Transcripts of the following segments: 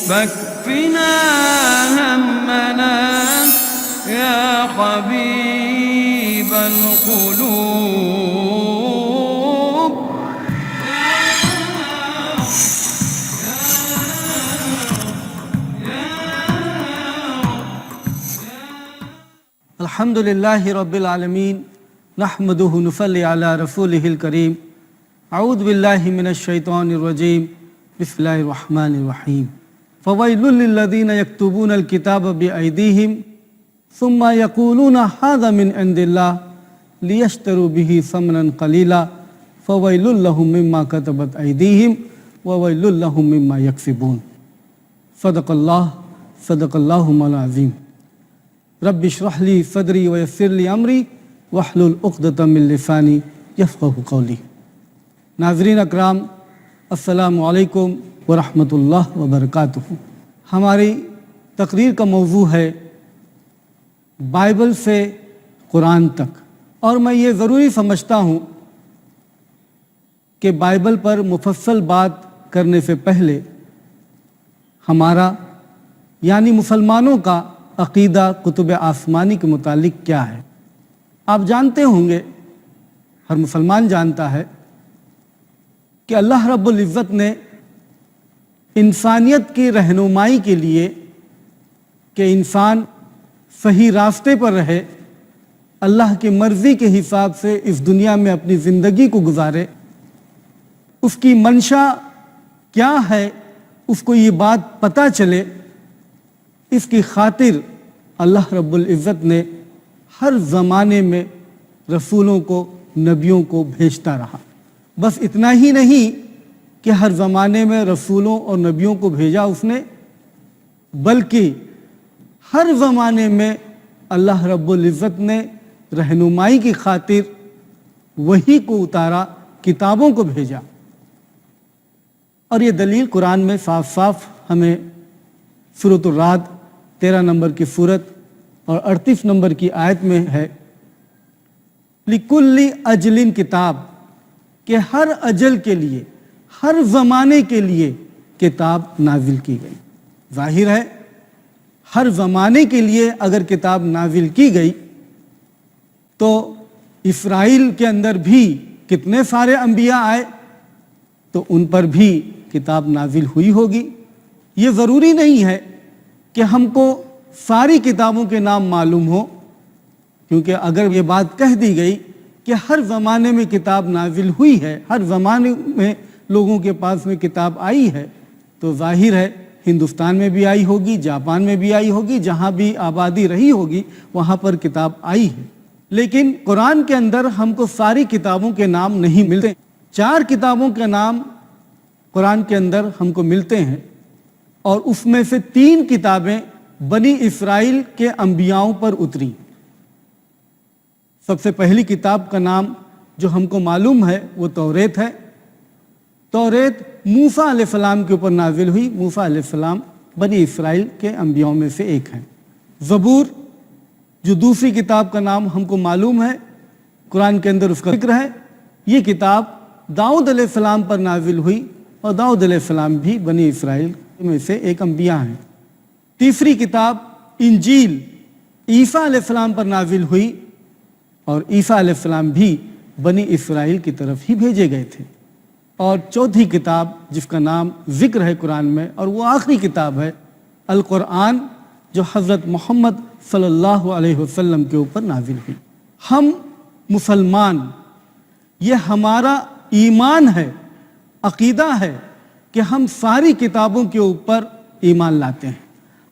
فاكفنا همنا يا حبيب القلوب. الحمد للہ رب العالمین نحمدہ نصلی علی رسولہ الکریم. اعوذ باللہ من الشیطان الرجیم. بسم اللہ الرحمن الرحیم. فویل للذین یکتبون الکتاب بأیدیہم ثم یقولون ھذا من عند اللہ لیشتروا بہ ثمنا قلیلا فویل لہم مما کتبت ایدیہم وویل لہم مما یکسبون. صدق اللہ مولانا العظیم. رب اشرح لی صدری ویسر لی امری واحلل عقدۃ من لسانی یفقہوا قولی. ناظرین اکرام، السلام علیکم ورحمۃ اللہ وبرکاتہ. ہماری تقریر کا موضوع ہے بائبل سے قرآن تک، اور میں یہ ضروری سمجھتا ہوں کہ بائبل پر مفصل بات کرنے سے پہلے ہمارا یعنی مسلمانوں کا عقیدہ کتب آسمانی کے متعلق کیا ہے. آپ جانتے ہوں گے، ہر مسلمان جانتا ہے کہ اللہ رب العزت نے انسانیت کی رہنمائی کے لیے کہ انسان صحیح راستے پر رہے، اللہ کی مرضی کے حساب سے اس دنیا میں اپنی زندگی کو گزارے، اس کی منشا کیا ہے اس کو یہ بات پتہ چلے، اس کی خاطر اللہ رب العزت نے ہر زمانے میں رسولوں کو، نبیوں کو بھیجتا رہا. بس اتنا ہی نہیں کہ ہر زمانے میں رسولوں اور نبیوں کو بھیجا اس نے، بلکہ ہر زمانے میں اللہ رب العزت نے رہنمائی کی خاطر وحی کو اتارا، کتابوں کو بھیجا. اور یہ دلیل قرآن میں صاف صاف ہمیں سورۃ الرعد 13 نمبر کی سورت اور 38 نمبر کی آیت میں ہے، لِكُلِّ أَجْلٍ کتاب، کہ ہر اجل کے لیے، ہر زمانے کے لیے کتاب نازل کی گئی. ظاہر ہے ہر زمانے کے لیے اگر کتاب نازل کی گئی تو اسرائیل کے اندر بھی کتنے سارے انبیاء آئے تو ان پر بھی کتاب نازل ہوئی ہوگی. یہ ضروری نہیں ہے کہ ہم کو ساری کتابوں کے نام معلوم ہو، کیونکہ اگر یہ بات کہہ دی گئی کہ ہر زمانے میں کتاب نازل ہوئی ہے، ہر زمانے میں لوگوں کے پاس میں کتاب آئی ہے، تو ظاہر ہے ہندوستان میں بھی آئی ہوگی، جاپان میں بھی آئی ہوگی، جہاں بھی آبادی رہی ہوگی وہاں پر کتاب آئی ہے. لیکن قرآن کے اندر ہم کو ساری کتابوں کے نام نہیں ملتے. 4 کتابوں کے نام قرآن کے اندر ہم کو ملتے ہیں، اور اس میں سے 3 کتابیں بنی اسرائیل کے انبیاؤں پر اتری. سب سے پہلی کتاب کا نام جو ہم کو معلوم ہے وہ توریت ہے. توریت موسیٰ علیہ السلام کے اوپر نازل ہوئی. موسیٰ علیہ السلام بنی اسرائیل کے انبیاؤں میں سے ایک ہیں. زبور جو دوسری کتاب کا نام ہم کو معلوم ہے، قرآن کے اندر اس کا ذکر ہے، یہ کتاب داؤد علیہ السلام پر نازل ہوئی، اور داؤد علیہ السلام بھی بنی اسرائیل میں سے ایک انبیاء ہیں. تیسری کتاب انجیل عیسیٰ علیہ السلام پر نازل ہوئی، اور عیسیٰ علیہ السلام بھی بنی اسرائیل کی طرف ہی بھیجے گئے تھے. اور چوتھی کتاب جس کا نام ذکر ہے قرآن میں، اور وہ آخری کتاب ہے، القرآن، جو حضرت محمد صلی اللہ علیہ وسلم کے اوپر نازل ہوئی. ہم مسلمان، یہ ہمارا ایمان ہے، عقیدہ ہے کہ ہم ساری کتابوں کے اوپر ایمان لاتے ہیں.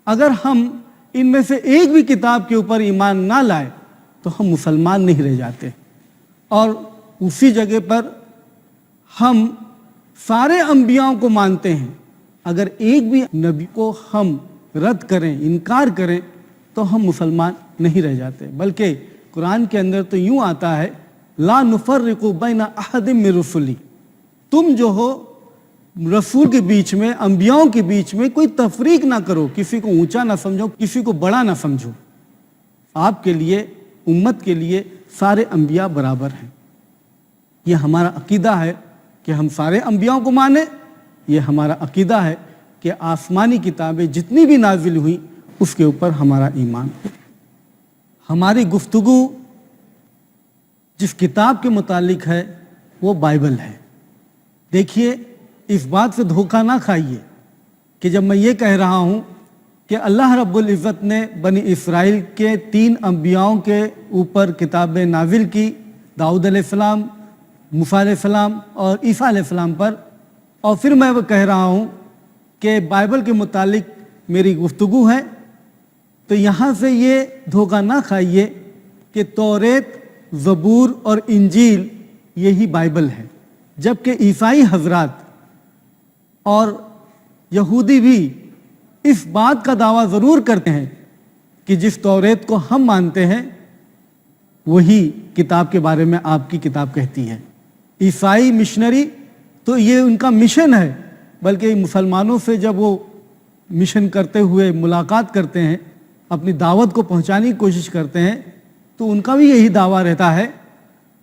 اگر ہم ان میں سے ایک بھی کتاب کے اوپر ایمان نہ لائے تو ہم مسلمان نہیں رہ جاتے. اور اسی جگہ پر ہم سارے انبیاءوں کو مانتے ہیں، اگر ایک بھی نبی کو ہم رد کریں، انکار کریں تو ہم مسلمان نہیں رہ جاتے. بلکہ قرآن کے اندر تو یوں آتا ہے، لا نفرق بین احد من رسلی، تم جو ہو رسول کے بیچ میں، انبیاؤں کے بیچ میں کوئی تفریق نہ کرو، کسی کو اونچا نہ سمجھو، کسی کو بڑا نہ سمجھو. آپ کے لیے، امت کے لیے سارے انبیاء برابر ہیں. یہ ہمارا عقیدہ ہے کہ ہم سارے انبیاءوں کو مانیں. یہ ہمارا عقیدہ ہے کہ آسمانی کتابیں جتنی بھی نازل ہوئی اس کے اوپر ہمارا ایمان ہو۔ ہماری گفتگو جس کتاب کے متعلق ہے وہ بائبل ہے۔ دیکھیے، اس بات سے دھوکہ نہ کھائیے کہ جب میں یہ کہہ رہا ہوں کہ اللہ رب العزت نے بنی اسرائیل کے 3 انبیاؤں کے اوپر کتابیں نازل کی، داؤد علیہ السلام، موسیٰ علیہ السلام اور عیسیٰ علیہ السلام پر، اور پھر میں وہ کہہ رہا ہوں کہ بائبل کے متعلق میری گفتگو ہے، تو یہاں سے یہ دھوکہ نہ کھائیے کہ توریت، زبور اور انجیل یہی بائبل ہے، جبکہ عیسائی حضرات اور یہودی بھی اس بات کا دعویٰ ضرور کرتے ہیں کہ جس توریت کو ہم مانتے ہیں وہی کتاب کے بارے میں آپ کی کتاب کہتی ہے۔ عیسائی مشنری تو یہ ان کا مشن ہے، بلکہ مسلمانوں سے جب وہ مشن کرتے ہوئے ملاقات کرتے ہیں، اپنی دعوت کو پہنچانے کی کوشش کرتے ہیں، تو ان کا بھی یہی دعویٰ رہتا ہے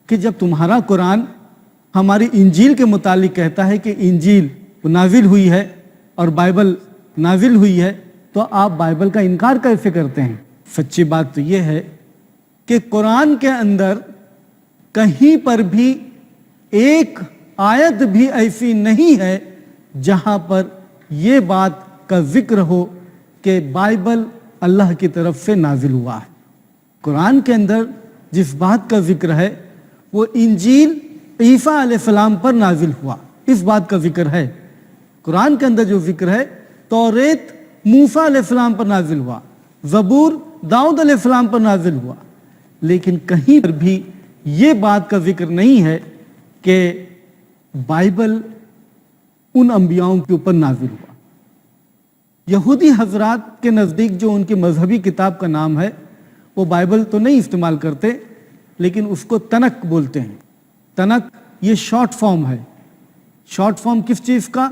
کہ جب تمہارا قرآن ہماری انجیل کے متعلق کہتا ہے کہ انجیل نازل ہوئی ہے اور بائبل نازل ہوئی ہے، تو آپ بائبل کا انکار کیسے کرتے ہیں؟ سچی بات تو یہ ہے کہ قرآن کے اندر کہیں پر بھی ایک آیت بھی ایسی نہیں ہے جہاں پر یہ بات کا ذکر ہو کہ بائبل اللہ کی طرف سے نازل ہوا ہے۔ قرآن کے اندر جس بات کا ذکر ہے وہ انجیل عیسیٰ علیہ السلام پر نازل ہوا، اس بات کا ذکر ہے۔ قرآن کے اندر جو ذکر ہے توریت موسیٰ علیہ السلام پر نازل ہوا، زبور داؤد علیہ السلام پر نازل ہوا، لیکن کہیں پر بھی یہ بات کا ذکر نہیں ہے کہ بائبل ان انبیاؤں کے اوپر نازل ہوا۔ یہودی حضرات کے نزدیک جو ان کی مذہبی کتاب کا نام ہے وہ بائبل تو نہیں استعمال کرتے، لیکن اس کو تنک بولتے ہیں۔ تنک یہ شارٹ فارم ہے۔ شارٹ فارم کس چیز کا؟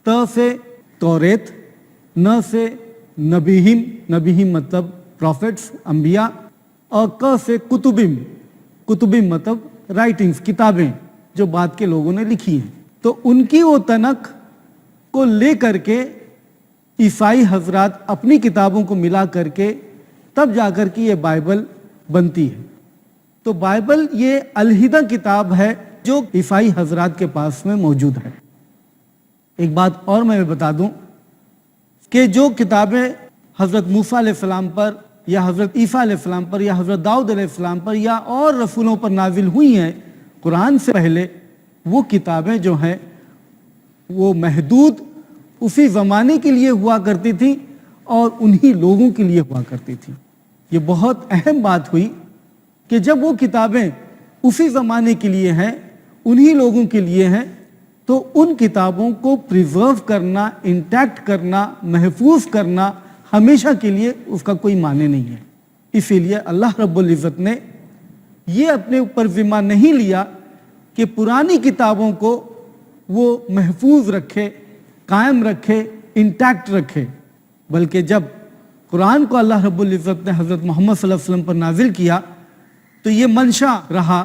ت سے توریت، ن سے نبیہم، نبیہم مطلب پروفٹس، انبیاء، اور ک سے کتبم، کتبم مطلب رائٹنگز، کتابیں جو بعد کے لوگوں نے لکھی ہیں۔ تو ان کی وہ تنک کو لے کر کے عیسائی حضرات اپنی کتابوں کو ملا کر کے تب جا کر کے یہ بائبل بنتی ہے۔ تو بائبل یہ علیحدہ کتاب ہے جو عیسائی حضرات کے پاس میں موجود ہے۔ ایک بات اور میں بتا دوں کہ جو کتابیں حضرت موسیٰ علیہ السلام پر یا حضرت عیسیٰ علیہ السلام پر یا حضرت داؤد علیہ السلام پر یا اور رسولوں پر نازل ہوئی ہیں قرآن سے پہلے، وہ کتابیں جو ہیں وہ محدود اسی زمانے کے لیے ہوا کرتی تھیں اور انہی لوگوں کے لیے ہوا کرتی تھیں۔ یہ بہت اہم بات ہوئی کہ جب وہ کتابیں اسی زمانے کے لیے ہیں، انہی لوگوں کے لیے ہیں، تو ان کتابوں کو پریزرو کرنا، انٹیکٹ کرنا، محفوظ کرنا ہمیشہ کے لیے اس کا کوئی معنی نہیں ہے۔ اسی لیے اللہ رب العزت نے یہ اپنے اوپر ذمہ نہیں لیا کہ پرانی کتابوں کو وہ محفوظ رکھے، قائم رکھے، انٹیکٹ رکھے، بلکہ جب قرآن کو اللہ رب العزت نے حضرت محمد صلی اللہ علیہ وسلم پر نازل کیا تو یہ منشا رہا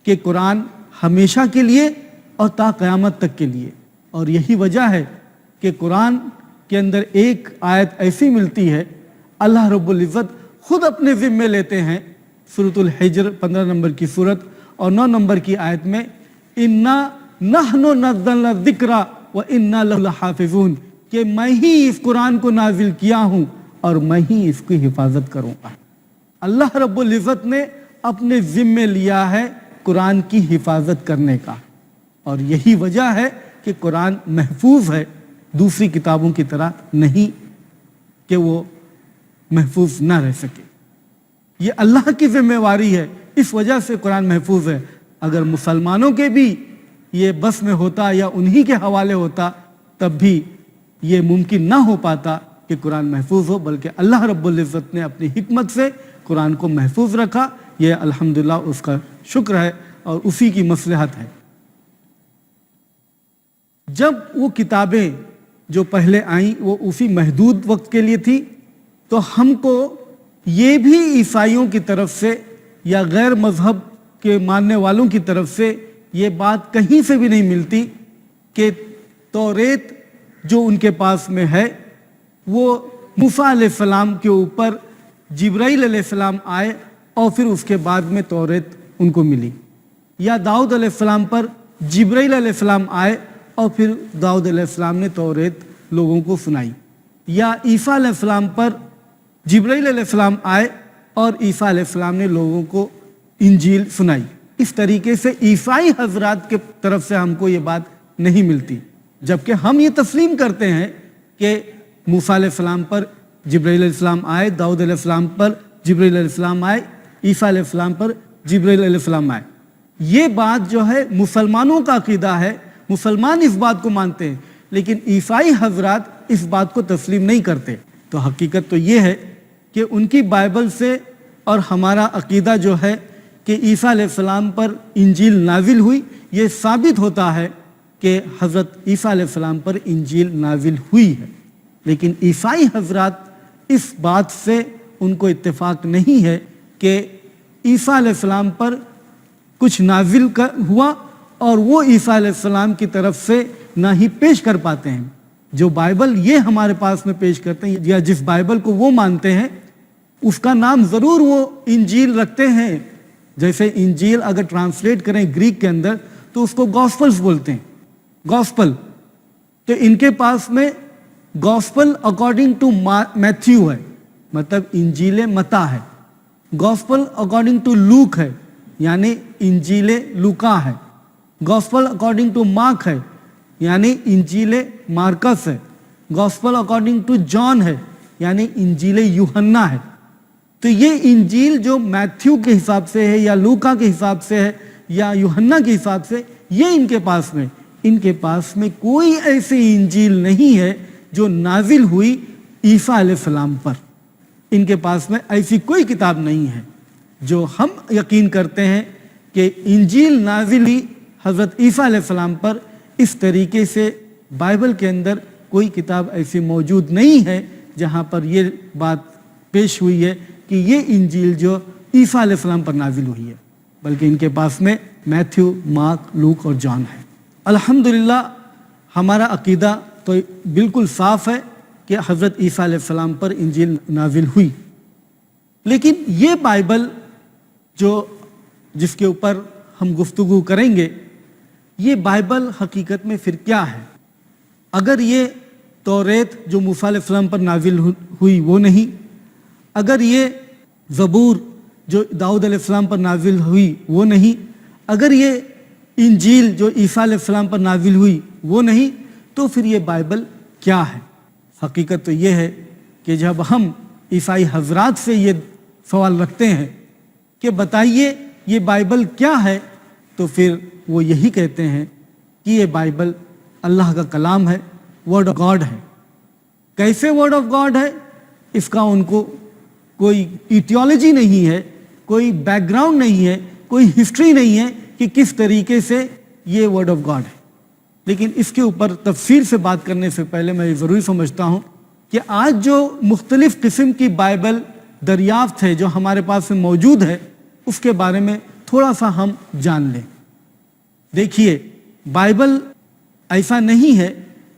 کہ قرآن ہمیشہ کے لیے اور تا قیامت تک کے لیے۔ اور یہی وجہ ہے کہ قرآن کے اندر ایک آیت ایسی ملتی ہے، اللہ رب العزت خود اپنے ذمے لیتے ہیں، سورۃ الحجر 15 نمبر کی سورت اور 9 نمبر کی آیت میں، اِنَّا نَحْنُ نَزَّلْنَا الذِّكْرَ وَإِنَّا لَهُ لَحَافِظُونَ، کہ میں ہی اس قرآن کو نازل کیا ہوں اور میں ہی اس کی حفاظت کروں گا۔ اللہ رب العزت نے اپنے ذمے لیا ہے قرآن کی حفاظت کرنے کا، اور یہی وجہ ہے کہ قرآن محفوظ ہے، دوسری کتابوں کی طرح نہیں کہ وہ محفوظ نہ رہ سکے۔ یہ اللہ کی ذمہ واری ہے، اس وجہ سے قرآن محفوظ ہے۔ اگر مسلمانوں کے بھی یہ بس میں ہوتا یا انہی کے حوالے ہوتا تب بھی یہ ممکن نہ ہو پاتا کہ قرآن محفوظ ہو، بلکہ اللہ رب العزت نے اپنی حکمت سے قرآن کو محفوظ رکھا۔ یہ الحمدللہ اس کا شکر ہے اور اسی کی مصلحت ہے۔ جب وہ کتابیں جو پہلے آئیں وہ اسی محدود وقت کے لیے تھی، تو ہم کو یہ بھی عیسائیوں کی طرف سے یا غیر مذہب کے ماننے والوں کی طرف سے یہ بات کہیں سے بھی نہیں ملتی کہ توریت جو ان کے پاس میں ہے وہ موسیٰ علیہ السلام کے اوپر جبرائیل علیہ السلام آئے اور پھر اس کے بعد میں توریت ان کو ملی، یا داؤد علیہ السلام پر جبرائیل علیہ السلام آئے اور پھر داؤد علیہ السلام نے توریت لوگوں کو سنائی، یا عیسیٰ علیہ السلام پر جبرائیل علیہ السلام آئے اور عیسیٰ علیہ السلام نے لوگوں کو انجیل سنائی۔ اس طریقے سے عیسائی حضرات کے طرف سے ہم کو یہ بات نہیں ملتی، جبکہ ہم یہ تسلیم کرتے ہیں کہ موسیٰ علیہ السلام پر جبرائیل علیہ السلام آئے، داؤد علیہ السلام پر جبرائیل علیہ السلام آئے، عیسیٰ علیہ السلام پر جبرائیل علیہ السلام آئے۔ یہ بات جو ہے مسلمانوں کا عقیدہ ہے، مسلمان اس بات کو مانتے ہیں، لیکن عیسائی حضرات اس بات کو تسلیم نہیں کرتے۔ تو حقیقت تو یہ ہے کہ ان کی بائبل سے اور ہمارا عقیدہ جو ہے کہ عیسیٰ علیہ السلام پر انجیل نازل ہوئی، یہ ثابت ہوتا ہے کہ حضرت عیسیٰ علیہ السلام پر انجیل نازل ہوئی ہے، لیکن عیسائی حضرات اس بات سے ان کو اتفاق نہیں ہے کہ عیسیٰ علیہ السلام پر کچھ نازل ہوا اور وہ عیسیٰ علیہ السلام کی طرف سے نہ ہی پیش کر پاتے ہیں۔ جو بائبل یہ ہمارے پاس میں پیش کرتے ہیں یا جس بائبل کو وہ مانتے ہیں اس کا نام ضرور وہ انجیل رکھتے ہیں، جیسے انجیل اگر ٹرانسلیٹ کریں گریک کے اندر تو اس کو گاسپلز بولتے ہیں، گاسپل۔ تو ان کے پاس میں گاسپل اکارڈنگ ٹو میتھیو ہے، مطلب انجیل متا ہے، گاسپل اکارڈنگ ٹو لوک ہے یعنی انجیل لوکا ہے، گاسپل اکارڈنگ ٹو مارک ہے یعنی انجیل مارکس ہے، گاسپل اکارڈنگ ٹو جان ہے یعنی انجیل یوحنا ہے۔ تو یہ انجیل جو میتھیو کے حساب سے ہے یا لوکا کے حساب سے ہے یا یوحنا کے حساب سے، یہ ان کے پاس میں کوئی ایسی انجیل نہیں ہے جو نازل ہوئی عیسیٰ علیہ السلام پر۔ ان کے پاس میں ایسی کوئی کتاب نہیں ہے۔ جو ہم یقین کرتے ہیں کہ انجیل نازل ہوئی حضرت عیسیٰ علیہ السلام پر، اس طریقے سے بائبل کے اندر کوئی کتاب ایسی موجود نہیں ہے جہاں پر یہ بات پیش ہوئی ہے کہ یہ انجیل جو عیسیٰ علیہ السلام پر نازل ہوئی ہے، بلکہ ان کے پاس میں میتھیو، مارک، لوک اور جان ہے۔ الحمدللہ ہمارا عقیدہ تو بالکل صاف ہے کہ حضرت عیسیٰ علیہ السلام پر انجیل نازل ہوئی، لیکن یہ بائبل جس کے اوپر ہم گفتگو کریں گے، یہ بائبل حقیقت میں پھر کیا ہے؟ اگر یہ توریت جو موسیٰ علیہ السلام پر نازل ہوئی وہ نہیں، اگر یہ زبور جو داؤد علیہ السلام پر نازل ہوئی وہ نہیں، اگر یہ انجیل جو عیسیٰ علیہ السلام پر نازل ہوئی وہ نہیں، تو پھر یہ بائبل کیا ہے؟ حقیقت تو یہ ہے کہ جب ہم عیسائی حضرات سے یہ سوال رکھتے ہیں کہ بتائیے یہ بائبل کیا ہے، تو پھر وہ یہی کہتے ہیں کہ یہ بائبل اللہ کا کلام ہے، ورڈ آف گاڈ ہے۔ کیسے ورڈ آف گاڈ ہے؟ اس کا ان کو کوئی ایٹیولوجی نہیں ہے، کوئی بیک گراؤنڈ نہیں ہے، کوئی ہسٹری نہیں ہے کہ کس طریقے سے یہ ورڈ آف گاڈ ہے۔ لیکن اس کے اوپر تفصیل سے بات کرنے سے پہلے میں یہ ضروری سمجھتا ہوں کہ آج جو مختلف قسم کی بائبل دریافت ہے جو ہمارے پاس میں موجود ہے، اس کے بارے میں تھوڑا سا ہم جان لیں۔ دیکھیے، بائبل ایسا نہیں ہے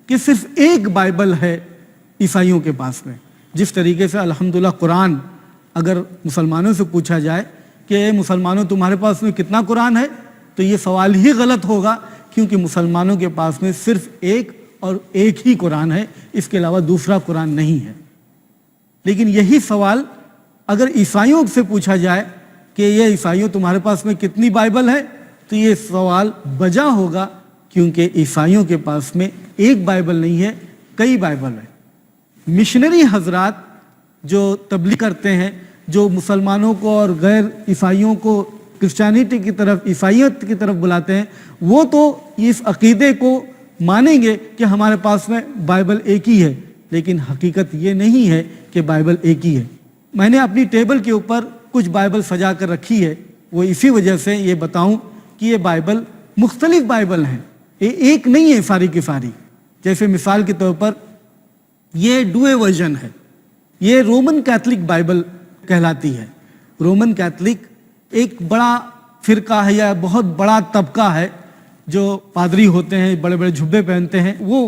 کہ صرف ایک بائبل ہے عیسائیوں کے پاس میں۔ جس طریقے سے الحمدللہ قرآن اگر مسلمانوں سے پوچھا جائے کہ اے مسلمانوں تمہارے پاس میں کتنا قرآن ہے، تو یہ سوال ہی غلط ہوگا، کیونکہ مسلمانوں کے پاس میں صرف ایک اور ایک ہی قرآن ہے، اس کے علاوہ دوسرا قرآن نہیں ہے۔ لیکن یہی سوال اگر عیسائیوں سے پوچھا جائے کہ یہ عیسائیوں تمہارے پاس میں کتنی بائبل ہے، تو یہ سوال بجا ہوگا، کیونکہ عیسائیوں کے پاس میں ایک بائبل نہیں ہے، کئی بائبل ہے۔ مشنری حضرات جو تبلیغ کرتے ہیں، جو مسلمانوں کو اور غیر عیسائیوں کو کرسچینٹی کی طرف، عیسائیت کی طرف بلاتے ہیں، وہ تو اس عقیدے کو مانیں گے کہ ہمارے پاس میں بائبل ایک ہی ہے، لیکن حقیقت یہ نہیں ہے کہ بائبل ایک ہی ہے۔ میں نے اپنی ٹیبل کے اوپر کچھ بائبل سجا کر رکھی ہے، وہ اسی وجہ سے یہ بتاؤں کہ یہ بائبل مختلف بائبل ہیں، یہ ایک نہیں ہے ساری کی ساری۔ جیسے مثال کے طور پر یہ ڈوئے ورژن ہے، یہ رومن کیتھولک بائبل کہلاتی ہے۔ رومن کیتھولک ایک بڑا فرقہ ہے یا بہت بڑا طبقہ ہے جو پادری ہوتے ہیں، بڑے بڑے جھبے پہنتے ہیں، وہ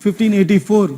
1584,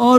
اور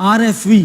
RSV।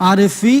RSV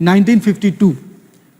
1952,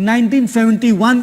1971